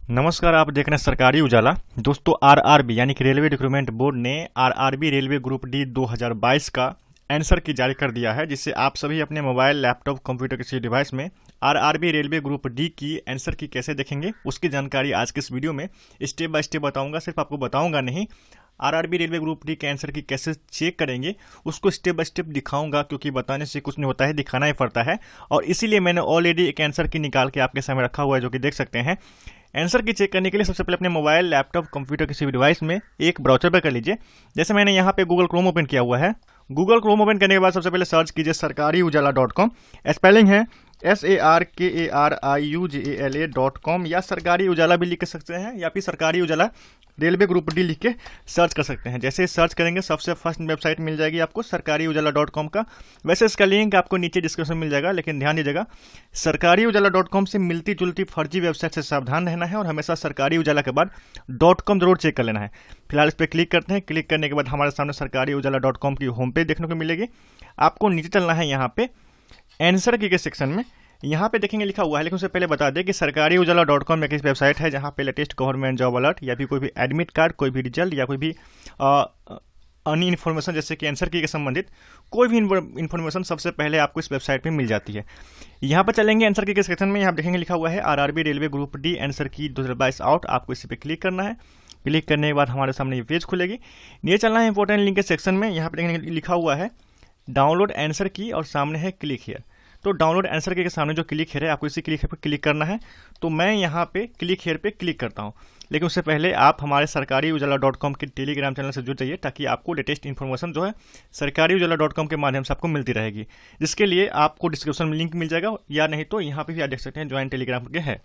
नमस्कार, आप देख रहे हैं सरकारी उजाला। दोस्तों, आरआरबी यानी कि रेलवे रिक्रूटमेंट बोर्ड ने आरआरबी रेलवे ग्रुप डी 2022 का आंसर की जारी कर दिया है, जिससे आप सभी अपने मोबाइल, लैपटॉप, कंप्यूटर किसी डिवाइस में आरआरबी रेलवे ग्रुप डी की आंसर की कैसे देखेंगे, उसकी जानकारी आज के इस वीडियो में स्टेप बाय स्टेप बताऊंगा। सिर्फ आपको बताऊंगा नहीं, आरआरबी रेलवे ग्रुप डी के आंसर की कैसे चेक करेंगे उसको स्टेप बाय स्टेप दिखाऊंगा, क्योंकि बताने से कुछ नहीं होता है, दिखाना ही पड़ता है। और इसीलिए मैंने ऑलरेडी एक आंसर की निकाल के आपके सामने रखा हुआ है, जो कि देख सकते हैं। आंसर की चेक करने के लिए सबसे पहले अपने मोबाइल, लैपटॉप, कंप्यूटर किसी भी डिवाइस में एक ब्राउज़र पर कर लीजिए। जैसे मैंने यहाँ पे गूगल क्रोम ओपन किया हुआ है। गूगल क्रोम ओपन करने के बाद सबसे पहले सर्च कीजिए सरकारी उजाला .com। स्पेलिंग है SARKARIUJALA.com, या सरकारी उजाला भी लिख सकते हैं, या फिर सरकारी उजाला रेलवे ग्रुप डी लिख के सर्च कर सकते हैं। जैसे सर्च करेंगे सबसे फर्स्ट वेबसाइट मिल जाएगी आपको सरकारी उजाला .com का। वैसे इसका लिंक आपको नीचे डिस्क्रिप्शन में मिल जाएगा, लेकिन ध्यान दीजिएगा सरकारी उजाला .com से मिलती जुलती फर्जी वेबसाइट से सावधान रहना है, और हमेशा सरकारी उजाला के बाद .com जरूर चेक कर लेना है। फिलहाल इस पर क्लिक करते हैं। क्लिक करने के बाद हमारे सामने सरकारी उजाला .com की होम पेज देखने को मिलेगी। आपको नीचे चलना है, यहाँ पे आंसर की के सेक्शन में यहाँ पे देखेंगे लिखा हुआ है, लेकिन उससे पहले बता दें कि सरकारी उजाला .com एक वेबसाइट है जहाँ पे लेटेस्ट गवर्नमेंट जॉब अलर्ट या फिर कोई भी एडमिट कार्ड, कोई भी रिजल्ट या कोई भी अन्य इन्फॉर्मेशन जैसे कि आंसर की के संबंधित कोई भी इन्फॉर्मेशन सबसे पहले आपको इस वेबसाइट पे मिल जाती है। यहाँ पर चलेंगे आंसर की के सेक्शन में, यहाँ देखेंगे लिखा हुआ है RRB railway group D answer की 2022 आउट। आपको इसी पे क्लिक करना है। क्लिक करने के बाद हमारे सामने ये पेज खुलेगी। नीचे चलना है इंपॉर्टेंट लिंक के सेक्शन में। यहाँ पे देखेंगे लिखा हुआ है डाउनलोड आंसर की और सामने है क्लिक हियर। तो डाउनलोड आंसर के सामने जो क्लिक हियर है, आपको इसी क्लिक हियर पर क्लिक करना है। तो मैं यहाँ पे क्लिक हियर पे क्लिक करता हूँ, लेकिन उससे पहले आप हमारे सरकारी उजाला .com के टेलीग्राम चैनल से जुड़ जाइए, ताकि आपको लेटेस्ट इन्फॉर्मेशन जो है सरकारी उजाला .com के माध्यम से आपको मिलती रहेगी, जिसके लिए आपको डिस्क्रिप्शन में लिंक मिल जाएगा, या नहीं तो यहाँ पे भी आप देख सकते हैं ज्वाइन टेलीग्राम के है।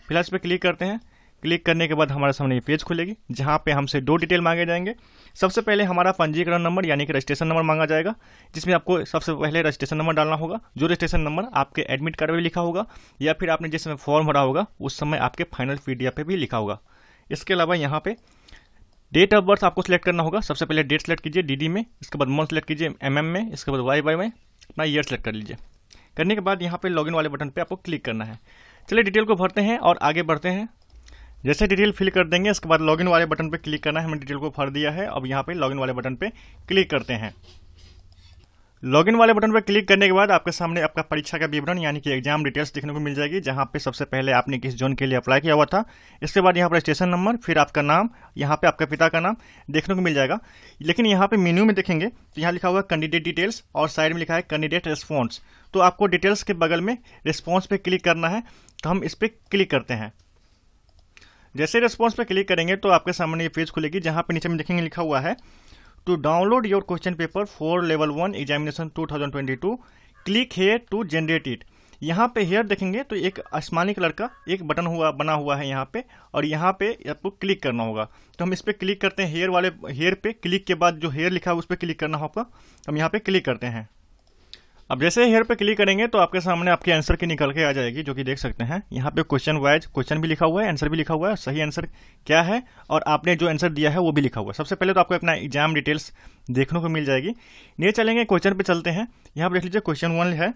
फिलहाल इस पर क्लिक करते हैं। क्लिक करने के बाद हमारे सामने ये पेज खुलेगी, जहाँ पे हमसे दो डिटेल मांगे जाएंगे। सबसे पहले हमारा पंजीकरण नंबर यानी कि रजिस्ट्रेशन नंबर मांगा जाएगा, जिसमें आपको सबसे पहले रजिस्ट्रेशन नंबर डालना होगा, जो रजिस्ट्रेशन नंबर आपके एडमिट कार्ड में लिखा होगा, या फिर आपने जिस समय फॉर्म भरा होगा उस समय आपके फाइनल PDF पे भी लिखा होगा। इसके अलावा यहाँ पे डेट ऑफ बर्थ आपको सिलेक्ट करना होगा। सबसे पहले डेट सेलेक्ट कीजिए DD में, इसके बाद मंथ सेलेक्ट कीजिए MM में, इसके बाद YY में अपना ईयर सेलेक्ट कर लीजिए। करने के बाद यहाँ पे लॉगिन वाले बटन पे आपको क्लिक करना है। चलिए डिटेल को भरते हैं और आगे बढ़ते हैं। जैसे डिटेल फिल कर देंगे, इसके बाद लॉगिन वाले बटन पे क्लिक करना है। हमने डिटेल को भर दिया है। अब यहाँ पे लॉगिन वाले बटन पे क्लिक करते हैं। लॉगिन वाले बटन पर क्लिक करने के बाद आपके सामने आपका परीक्षा का विवरण यानी कि एग्जाम डिटेल्स देखने को मिल जाएगी, जहाँ पे सबसे पहले आपने किस जोन के लिए अप्लाई किया हुआ था। इसके बाद यहाँ पर रजिस्ट्रेशन नंबर, फिर आपका नाम, यहाँ पे आपके पिता का नाम देखने को मिल जाएगा। लेकिन यहाँ पे मेन्यू में देखेंगे तो यहाँ लिखा हुआ है कैंडिडेट डिटेल्स और साइड में लिखा है कैंडिडेट रिस्पॉन्स। तो आपको डिटेल्स के बगल में रिस्पॉन्स पे क्लिक करना है। तो हम इस पर क्लिक करते हैं। जैसे रिस्पॉन्स पे क्लिक करेंगे तो आपके सामने ये पेज खुलेगी, जहाँ पे नीचे में देखेंगे लिखा हुआ है to download your question paper for level 1 examination 2022 click here to generate it. यहाँ पे हेयर देखेंगे तो एक आसमानी कलर का एक बटन बना हुआ है यहाँ पे, और यहाँ पे आपको क्लिक करना होगा। तो हम इस पर क्लिक करते हैं। हेयर पे क्लिक के बाद जो हेयर लिखा है उस पर क्लिक करना होगा। हम यहाँ पे क्लिक करते हैं। अब जैसे हेयर पे क्लिक करेंगे तो आपके सामने आपकी आंसर की निकल के आ जाएगी, जो कि देख सकते हैं। यहाँ पे क्वेश्चन वाइज क्वेश्चन भी लिखा हुआ है, आंसर भी लिखा हुआ है, सही आंसर क्या है और आपने जो आंसर दिया है वो भी लिखा हुआ है। सबसे पहले तो आपको अपना एग्जाम डिटेल्स देखने को मिल जाएगी। नीचे चलेंगे, क्वेश्चन पे चलते हैं। यहाँ पे देख लीजिए क्वेश्चन 1 है।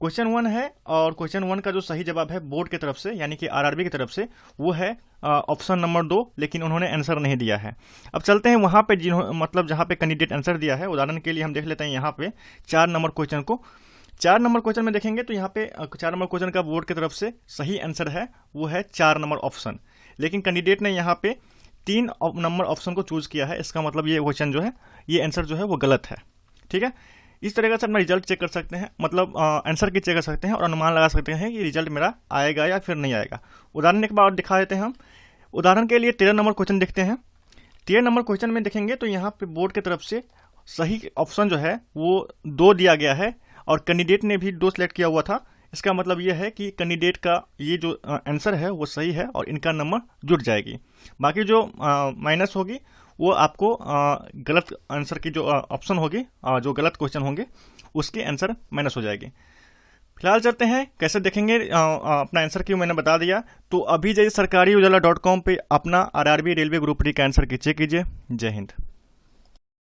क्वेश्चन 1 है और क्वेश्चन 1 का जो सही जवाब है बोर्ड की तरफ से यानी कि आरआरबी की तरफ से वो है ऑप्शन नंबर 2, लेकिन उन्होंने आंसर नहीं दिया है। अब चलते हैं वहाँ पे मतलब जहाँ पे कैंडिडेट आंसर दिया है। उदाहरण के लिए हम देख लेते हैं यहाँ पे 4 नंबर क्वेश्चन को। 4 नंबर क्वेश्चन में देखेंगे तो यहाँ पे 4 नंबर क्वेश्चन का बोर्ड की तरफ से सही आंसर है वो है 4 नंबर ऑप्शन, लेकिन कैंडिडेट ने यहाँ पे 3 नंबर ऑप्शन को चूज किया है। इसका मतलब ये क्वेश्चन जो है, ये आंसर जो है वो गलत है। ठीक है, इस तरीके से अपना रिजल्ट चेक कर सकते हैं, मतलब आंसर की चेक कर सकते हैं और अनुमान लगा सकते हैं कि रिजल्ट मेरा आएगा या फिर नहीं आएगा। उदाहरण एक बार दिखा देते हैं हम। उदाहरण के लिए 13 नंबर क्वेश्चन देखते हैं। 13 नंबर क्वेश्चन में देखेंगे तो यहाँ पे बोर्ड की तरफ से सही ऑप्शन जो है वो 2 दिया गया है, और कैंडिडेट ने भी 2 सेलेक्ट किया हुआ था। इसका मतलब ये है कि कैंडिडेट का ये जो आंसर है वो सही है और इनका नंबर जुड़ जाएगी। बाकी जो माइनस होगी वो आपको गलत आंसर की जो ऑप्शन होगी, जो गलत क्वेश्चन होंगे उसके आंसर माइनस हो जाएगी। फिलहाल चलते हैं कैसे देखेंगे अपना आंसर की मैंने बता दिया। तो अभी जाइए सरकारी उजाला .com पे अपना आरआरबी रेलवे ग्रुप डी का आंसर की चेक कीजिए। जय हिंद।